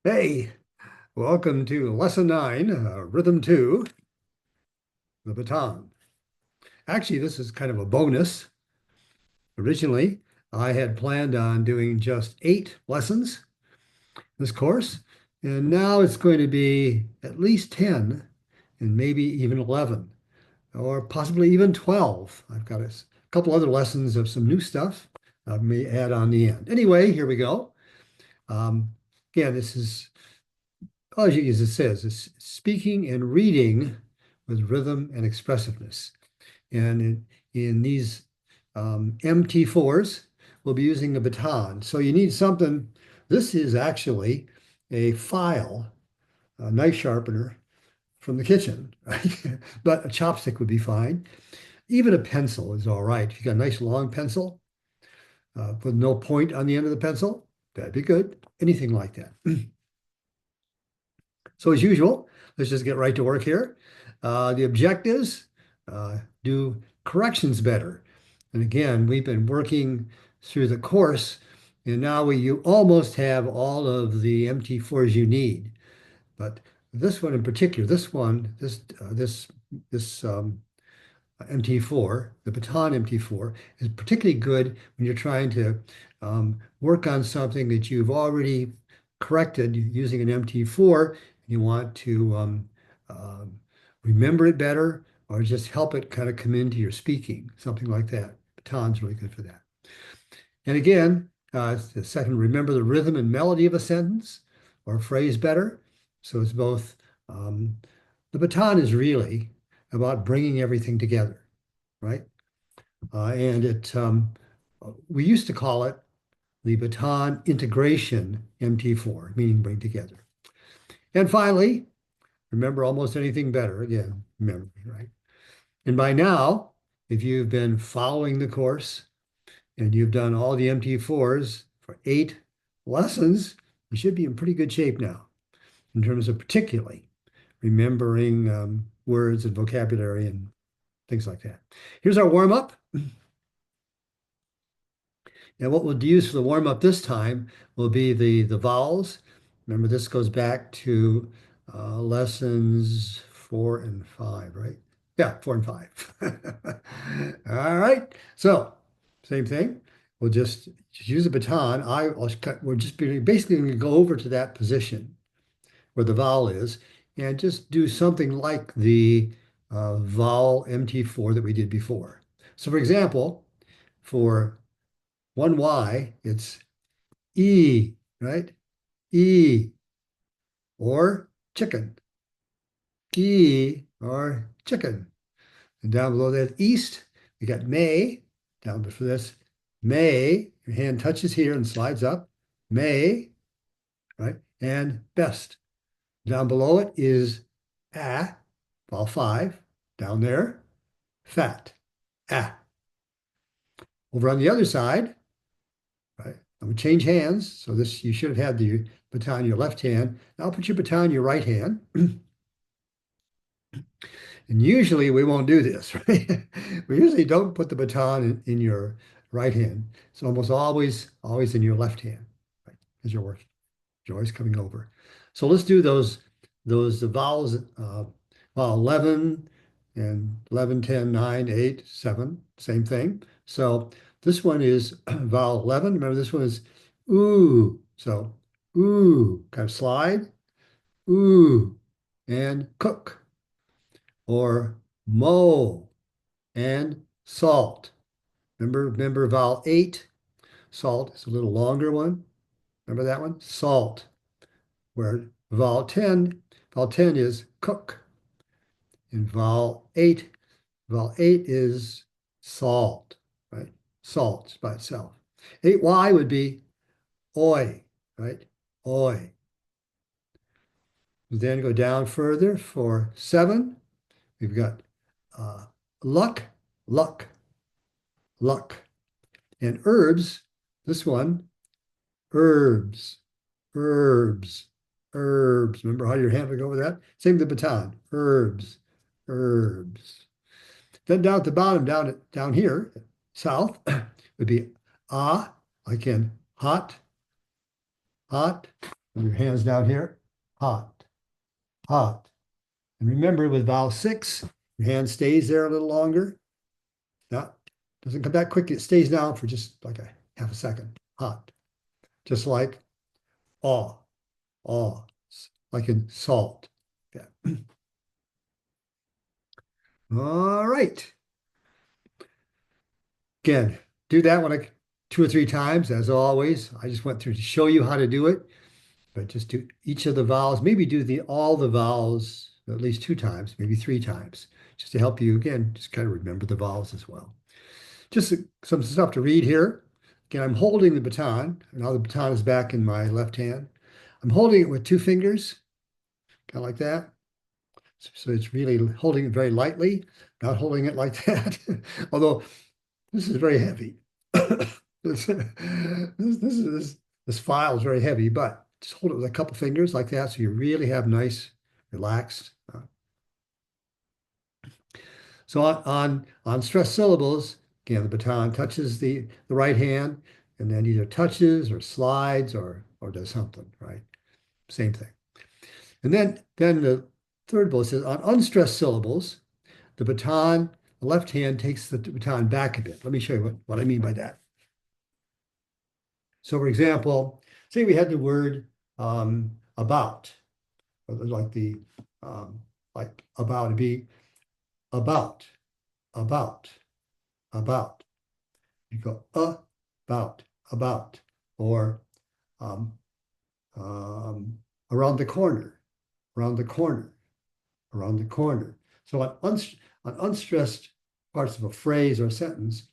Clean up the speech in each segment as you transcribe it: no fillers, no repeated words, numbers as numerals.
Hey, welcome to Lesson 9, Rhythm 2, the baton. Actually, this is kind of a bonus. Originally, I had planned on doing just 8 lessons this course, and now it's going to be at least 10 and maybe even 11, or possibly even 12. I've got a couple other lessons of some new stuff I may add on the end. Anyway, here we go. Um, Again, this is as it says, it's speaking and reading with rhythm and expressiveness. And in these MT4s, we'll be using a baton. So you need something. This is actually a file, a knife sharpener from the kitchen, right? But a chopstick would be fine. Even a pencil is all right. If you got a nice long pencil with no point on the end of the pencil, that'd be good. Anything like that. So as usual, let's just get right to work here. The objectives, do corrections better. And again, we've been working through the course, and now you almost have all of the MT4s you need. But this one in particular, this MT4, the Baton MT4, is particularly good when you're trying to work on something that you've already corrected using an MT4. And you want to um, remember it better or just help it kind of come into your speaking, something like that. Baton's really good for that. And again, the second, remember the rhythm and melody of a sentence or a phrase better. So it's both, um, the baton is really about bringing everything together, right? We used to call it the baton integration MT4, meaning bring together. And finally, remember almost anything better, again, memory, right? And by now, if you've been following the course, and you've done all the MT4s for 8 lessons, you should be in pretty good shape now in terms of particularly remembering words and vocabulary and things like that. Here's our warm up. And what we'll use for the warm up this time will be the vowels. Remember, this goes back to lessons 4 and 5, right? Yeah, 4 and 5. All right. So, same thing. We'll just use a baton. We're just basically going to go over to that position where the vowel is and just do something like the vowel MT4 that we did before. So, for example, for one Y, it's E, right? E or chicken. E or chicken. And down below that, east, we got May. Down before this, May. Your hand touches here and slides up. May, right? And best. Down below it is vowel 5. Down there, fat. Ah. Over on the other side, right? I'm gonna change hands. So this, you should have had the baton in your left hand. Now put your baton in your right hand. And usually we won't do this, right? We usually don't put the baton in your right hand. It's almost always in your left hand, right? As you're working. You're always coming over. So let's do those vowels, vowel 11 and 11, 10, 9, 8, 7, same thing. So this one is vowel 11. Remember, this one is ooh. So ooh, kind of slide, ooh, and cook, or mow and salt. Remember vowel 8, salt is a little longer one. Remember that one? Salt. Where vowel 10 is cook. And vowel 8 is salt, right? Salt by itself. 8Y would be oi, right? Oi. Then go down further for 7. We've got uh, luck, luck, luck. And herbs, this one, herbs, herbs, herbs. Remember how your hand would go with that? Same with the baton, herbs, herbs. Then down at the bottom, down here, south, would be ah, like in hot, hot, And your hands down here, hot, hot. And remember with vowel 6, your hand stays there a little longer. Now, doesn't come back quick. It stays down for just like a half a second. Hot. Just like aw, aw, like in salt. Yeah. All right. Again, do that one like 2 or 3 times, as always. I just went through to show you how to do it, but just do each of the vowels. Maybe do all the vowels at least 2 times, maybe 3 times, just to help you, again, just kind of remember the vowels as well. Just some stuff to read here. Again, I'm holding the baton. Now the baton is back in my left hand. I'm holding it with 2 fingers, kind of like that. So it's really holding it very lightly, not holding it like that. Although this is very heavy. This file is very heavy, but just hold it with a couple fingers like that so you really have nice, relaxed. So on stressed syllables, again, the baton touches the right hand and then either touches or slides or does something, right? Same thing. And then the third bullet says on unstressed syllables, the baton, the left hand takes the baton back a bit. Let me show you what I mean by that. So for example, say we had the word about, like like about to be about, about. You go about, or um, around the corner, around the corner, around the corner. So on unstressed parts of a phrase or a sentence,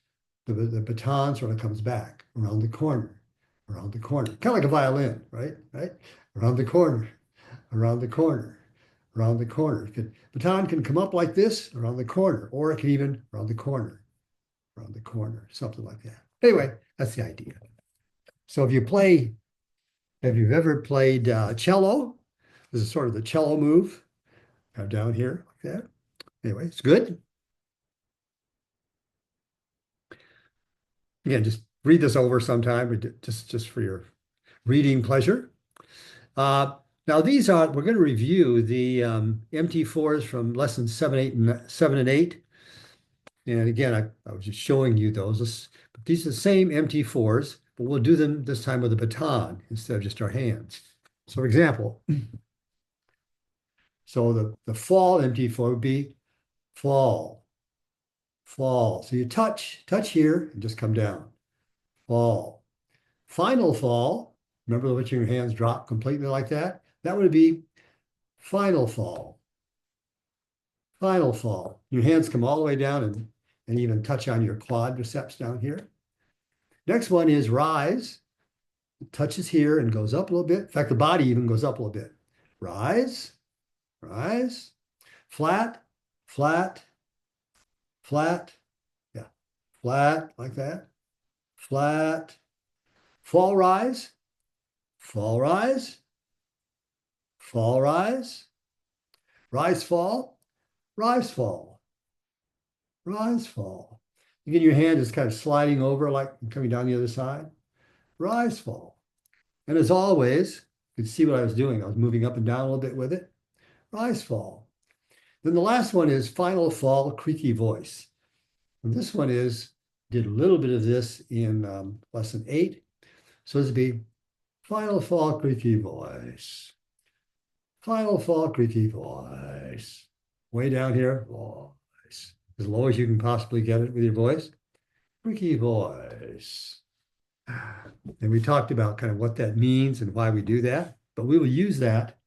the baton sort of comes back around the corner, around the corner, kind of like a violin, right? Right? Around the corner, around the corner, around the corner. Baton can come up like this around the corner, or it can even around the corner, something like that. Anyway, that's the idea. So if you've ever played cello, this is sort of the cello move, down here like that. Anyway, it's good. Again, just read this over sometime, just for your reading pleasure. Now we're going to review the MT4s from lessons 7 and 8. And again, I was just showing you those. But these are the same MT4s, but we'll do them this time with a baton instead of just our hands. So for example, so the fall MT4 would be fall, fall. So you touch here and just come down. Fall. Final fall, remember letting your hands drop completely like that? That would be final fall. Final fall. Your hands come all the way down and even touch on your quadriceps down here. Next one is rise. It touches here and goes up a little bit. In fact, the body even goes up a little bit. Rise, rise, flat, flat, flat, yeah, flat like that, flat, fall rise, fall rise, fall rise, rise fall, rise fall, rise fall. Again, your hand is kind of sliding over like coming down the other side. Rise fall. And as always, you can see what I was doing. I was moving up and down a little bit with it. Rise fall. Then the last one is final fall, creaky voice. And this one did a little bit of this in lesson 8. So this would be final fall, creaky voice. Final fall, creaky voice. Way down here, voice. As low as you can possibly get it with your voice. Creaky voice. And we talked about kind of what that means and why we do that, but we will use that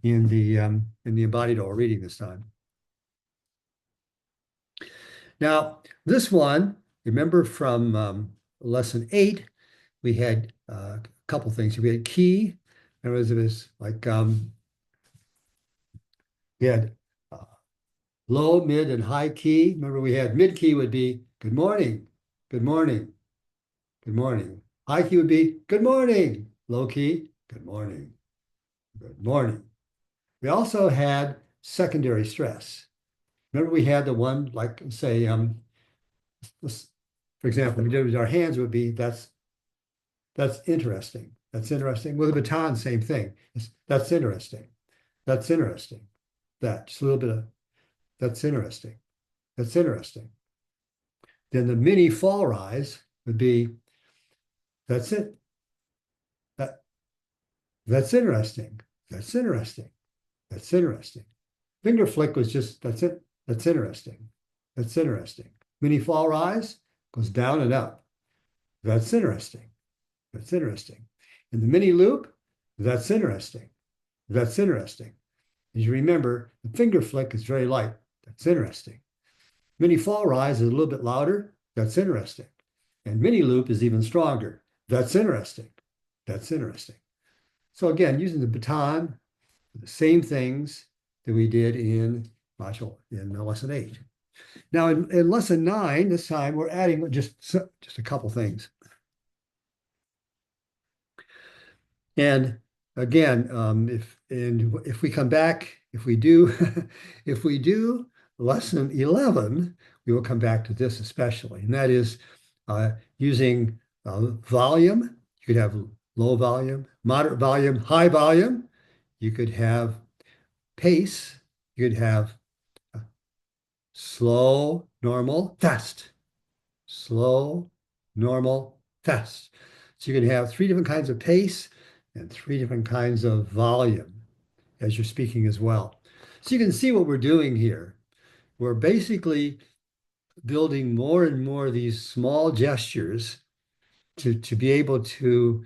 in the embodied oral reading this time. Now, this one, remember from lesson 8, we had a couple things. We had key. There was this like we had low, mid, and high key. Remember, we had mid key would be good morning, good morning, good morning. High key would be good morning. Low key, good morning, good morning. We also had secondary stress. Remember, we had the one like say, for example, we did with our hands would be that's interesting. That's interesting. With a baton, same thing. That's interesting. That's interesting. That, just a little bit of, that's interesting. That's interesting. Then the mini fall rise would be, that's it. That, that's interesting. That's interesting. That's interesting. Finger flick was just, that's it. That's interesting. That's interesting. Mini fall rise goes down and up. That's interesting. That's interesting. In the mini loop, that's interesting. That's interesting. As you remember, the finger flick is very light. That's interesting. Mini fall rise is a little bit louder. That's interesting. And mini loop is even stronger. That's interesting. That's interesting. So again, using the baton, the same things that we did in module in lesson 8. Now in lesson 9, this time we're adding just a couple things. And again, if we come back, if we do if we do lesson 11, we will come back to this especially, and that is using volume. You could have low volume, moderate volume, high volume. You could have pace. You could have slow, normal, fast. Slow, normal, fast. So you can have 3 different kinds of pace and 3 different kinds of volume as you're speaking as well. So you can see what we're doing here. We're basically building more and more of these small gestures to be able to,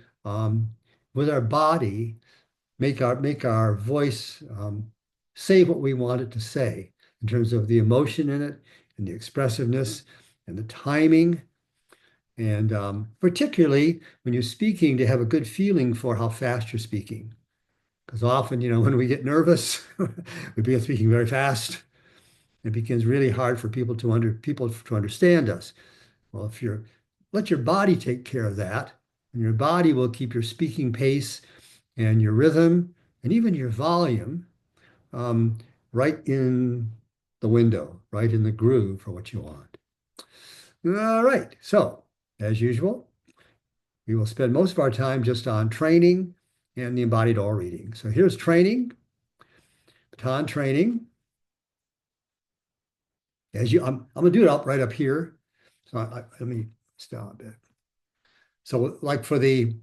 with our body, make our voice say what we want it to say in terms of the emotion in it and the expressiveness and the timing. And particularly when you're speaking, to have a good feeling for how fast you're speaking. Because often, when we get nervous, we begin speaking very fast. It becomes really hard for people to understand us. Well, if you let your body take care of that, and your body will keep your speaking pace and your rhythm and even your volume um, right in the window, right in the groove for what you want. All right. So, as usual, we will spend most of our time just on training and the embodied oral reading. So here's training, baton training. I'm going to do it right up here. So let me stop it. So like for the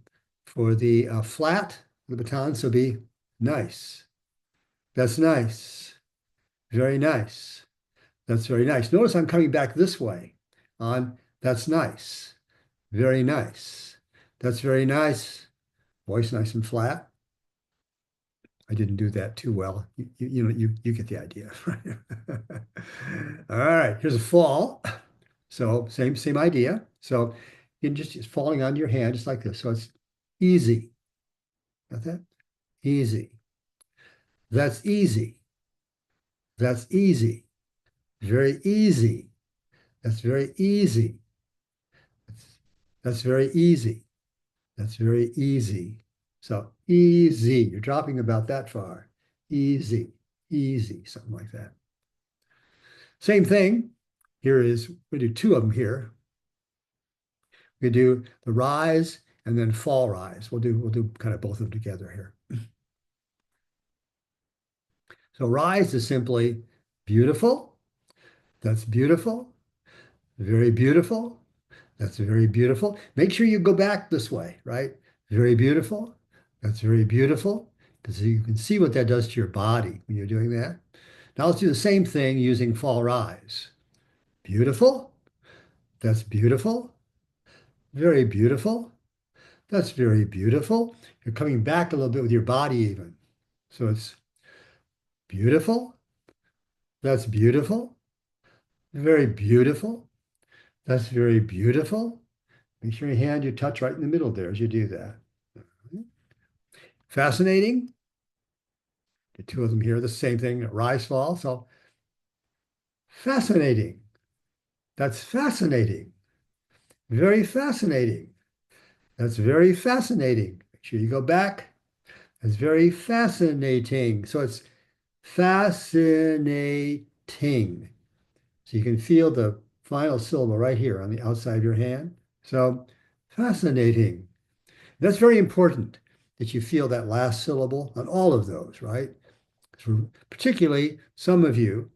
flat, the baton, so be nice. That's nice. Very nice. That's very nice. Notice I'm coming back this way on that's nice. Very nice. That's very nice. Voice nice and flat. I didn't do that too well. You get the idea. All right, here's a fall. So same idea. So you can just falling onto your hand just like this. So it's easy. Got that? Easy. That's easy. That's easy. Very easy. That's very easy. That's very easy. That's very easy. So easy. You're dropping about that far. Easy. Easy. Something like that. Same thing. We do 2 of them here. We do the rise and then fall rise. We'll do kind of both of them together here. So rise is simply beautiful. That's beautiful. Very beautiful. That's very beautiful. Make sure you go back this way, right? Very beautiful. That's very beautiful. Because you can see what that does to your body when you're doing that. Now let's do the same thing using fall rise. Beautiful. That's beautiful. Very beautiful. That's very beautiful. You're coming back a little bit with your body even. So it's beautiful. That's beautiful. Very beautiful. That's very beautiful. Make sure you touch right in the middle there as you do that. Fascinating. The 2 of them here, the same thing, rise, fall. So fascinating. That's fascinating. Very fascinating. That's very fascinating. Make sure you go back. That's very fascinating. So it's fascinating. So you can feel the final syllable right here on the outside of your hand. So fascinating. That's very important that you feel that last syllable on all of those, right? Particularly some of you,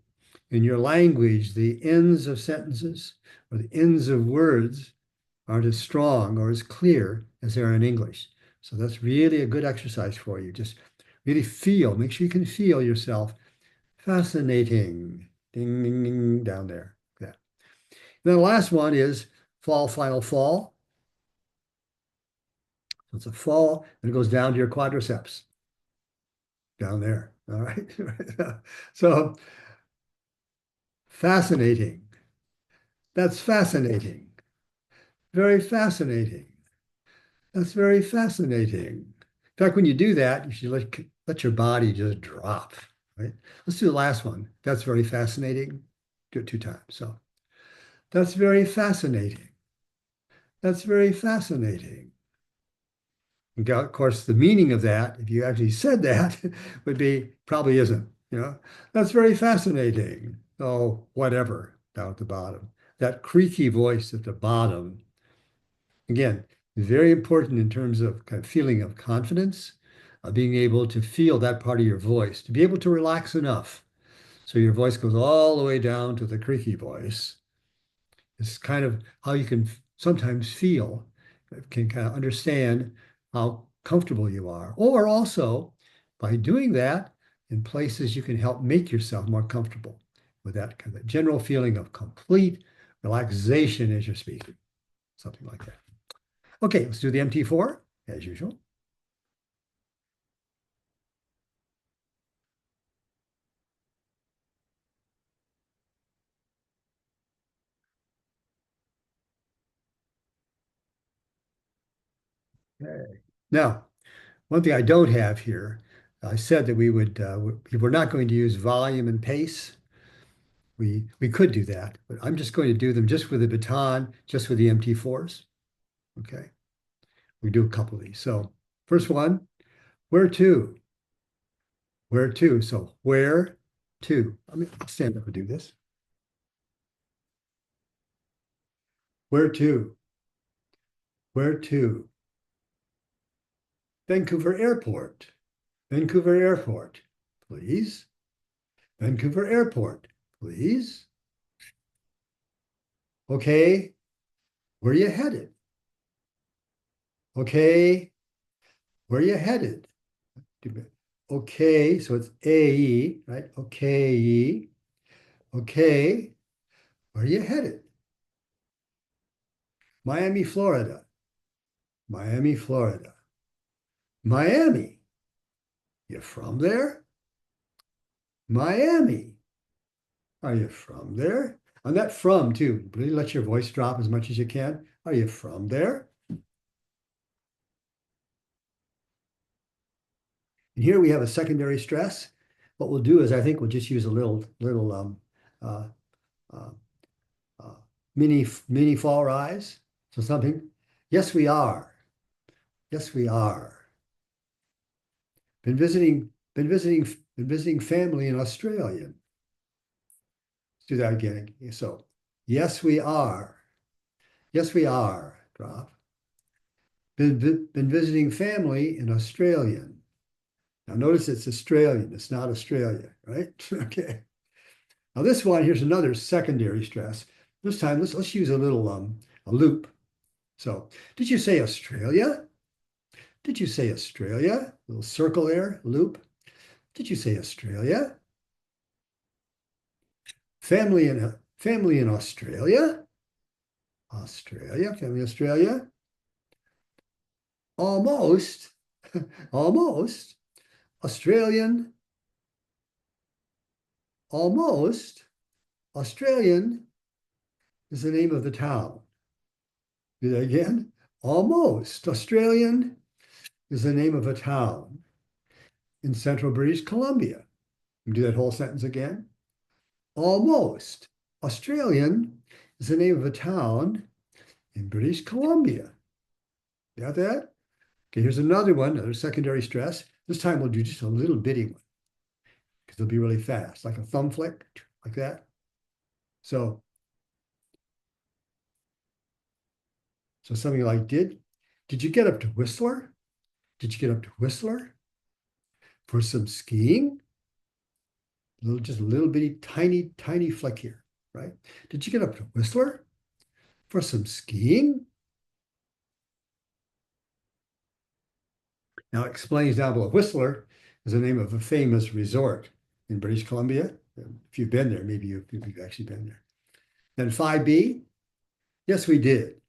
in your language, the ends of sentences or the ends of words aren't as strong or as clear as they are in English. So that's really a good exercise for you. Just really feel, make sure you can feel yourself. Fascinating. Ding, ding, ding, down there. Yeah. Then the last one is fall, final fall. So it's a fall, and it goes down to your quadriceps. Down there. All right. So fascinating. That's fascinating. Very fascinating. That's very fascinating. In fact, when you do that, you should let your body just drop, right? Let's do the last one. That's very fascinating. Do it 2 times. So that's very fascinating. That's very fascinating. And of course, the meaning of that, if you actually said that, would be probably isn't, That's very fascinating. Oh, whatever, down at the bottom. That creaky voice at the bottom. Again, very important in terms of kind of feeling of confidence, being able to feel that part of your voice, to be able to relax enough. So your voice goes all the way down to the creaky voice. It's kind of how you can sometimes feel, can kind of understand how comfortable you are. Or also, by doing that, in places you can help make yourself more comfortable with that kind of general feeling of complete relaxation as you're speaking, something like that. Okay, let's do the MT4 as usual. Okay. Now, one thing I don't have here, I said that we're not going to use volume and pace. We could do that, but I'm just going to do them just with the baton, just with the MT4s. Okay, we do a couple of these. So first one, where to? Where to? So where to? I'll stand up and do this. Where to? Where to? Vancouver Airport. Vancouver Airport, please. Vancouver Airport, please. Okay, where are you headed? Okay, where are you headed? Okay, so it's AE, right? Okay, okay, where are you headed? Miami, Florida. Miami, Florida. Miami. You from there? Miami. Are you from there? On that from too, really let your voice drop as much as you can. Are you from there? And here we have a secondary stress. What we'll do is I think we'll just use a little uh, uh, uh, mini fall rise. So something. Yes, we are. Yes, we are. Been visiting family in Australia. Let's do that again. So, yes, we are. Yes, we are. Drop. Been visiting family in Australia. Now notice it's Australian. It's not Australia, right? Okay. Now this one, here's another secondary stress. This time, let's use a loop. So, did you say Australia? Did you say Australia? Little circle there, loop. Did you say Australia? Family in Australia? Australia, family Australia? Almost, almost. Australian, almost. Australian is the name of the town. Do that again. Almost. Australian is the name of a town in central British Columbia. Do that whole sentence again. Almost. Australian is the name of a town in British Columbia. Got that? Okay, here's another one, another secondary stress. This time we'll do just a little bitty one because it'll be really fast, like a thumb flick, like that. So something like Did you get up to Whistler? Did you get up to Whistler for some skiing? Just a little bitty, tiny, tiny fleck here, right? Did you get up to Whistler for some skiing? Now it explains down below. Whistler is the name of a famous resort in British Columbia. If you've been there, maybe you've actually been there. Then 5B, yes, we did.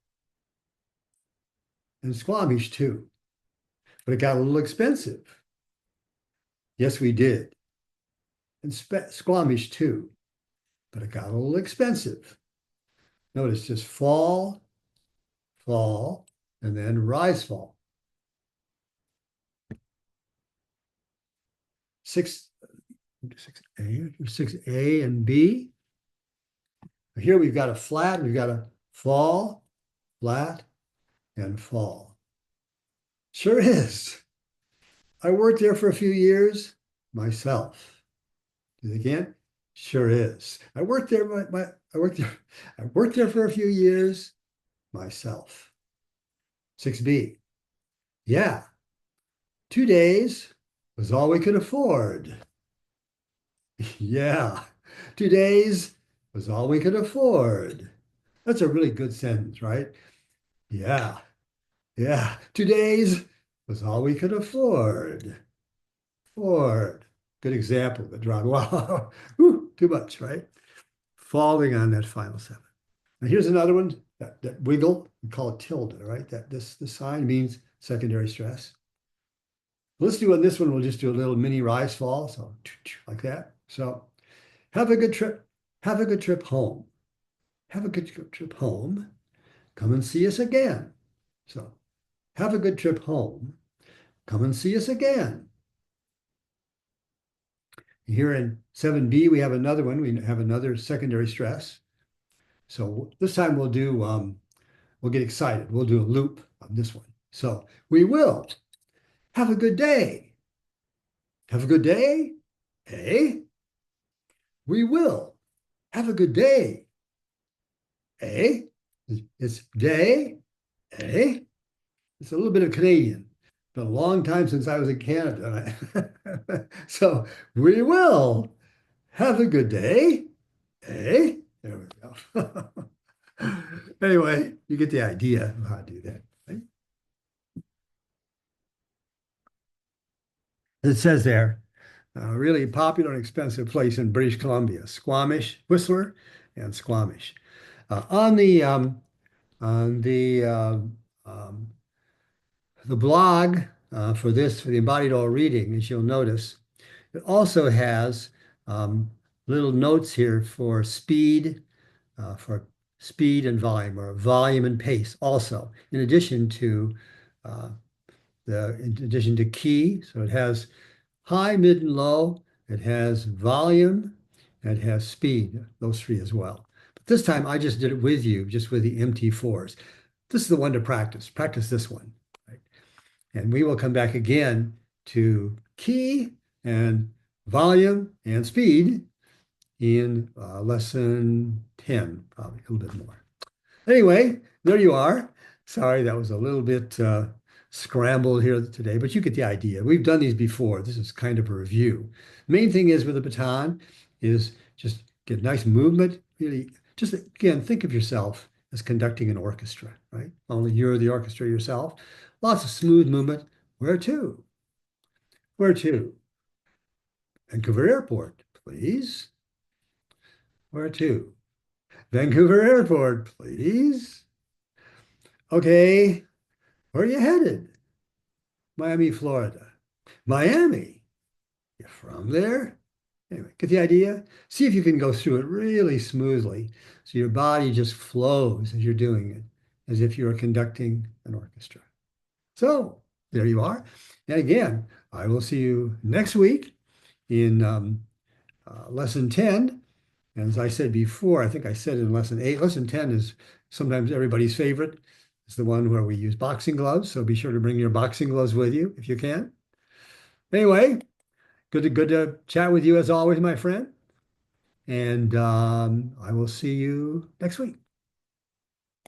And Squamish too, but it got a little expensive. Yes, we did. And Squamish too, but it got a little expensive. Notice just fall, fall, and then rise, fall. 6A and B. Here we've got a flat, we've got a fall, flat, and fall. Sure is. I worked there for a few years myself. Do it again? Sure is. I worked there, I worked there for a few years myself. 6B. Yeah, 2 days was all we could afford. Yeah, 2 days was all we could afford. That's a really good sentence, right? Yeah, yeah, 2 days was all we could afford. Ford. Good example, but Ron, wow, whew, too much, right? Falling on that final seven. Now here's another one, that wiggle, we call it tilde, right? This sign means secondary stress. Let's do on this one, we'll just do a little mini rise fall, so like that. So have a good trip. Have a good trip home. Have a good trip home. Come and see us again. So have a good trip home. Come and see us again. Here in 7B, we have another one. We have another secondary stress. So this time we'll get excited. We'll do a loop on this one. So we will. Have a good day. Have a good day. Eh? We will. Have a good day. Eh? It's day. Eh? It's a little bit of Canadian. Been a long time since I was in Canada. So we will. Have a good day. Eh? There we go. Anyway, you get the idea of how to do that. Right? It says there, a really popular and expensive place in British Columbia, Squamish, Whistler, and Squamish. On um, the blog for the embodied oral reading, as you'll notice, it also has little notes here for speed and volume, or volume and pace also, in addition to uh, key. So it has high, mid, and low. It has volume, and it has speed, those three as well. But this time I just did it with you, just with the MT4s. This is the one to practice. Practice this one, right? And we will come back again to key and volume and speed in lesson 10, probably a little bit more. Anyway, there you are. Sorry, that was a little bit scrambled here today, but you get the idea. We've done these before. This is kind of a review. Main thing is with the baton is just get nice movement. Really, just again, think of yourself as conducting an orchestra, right? Only you're the orchestra yourself. Lots of smooth movement. Where to? Where to? Vancouver Airport, please. Where to? Vancouver Airport, please. Okay, where are you headed? Miami, Florida. Miami. You're from there? Anyway, get the idea? See if you can go through it really smoothly so your body just flows as you're doing it, as if you were conducting an orchestra. So there you are. And again, I will see you next week in lesson 10. And as I said before, I think I said in lesson 8, lesson 10 is sometimes everybody's favorite. It's the one where we use boxing gloves. So be sure to bring your boxing gloves with you if you can. Anyway, good to chat with you as always, my friend. And I will see you next week.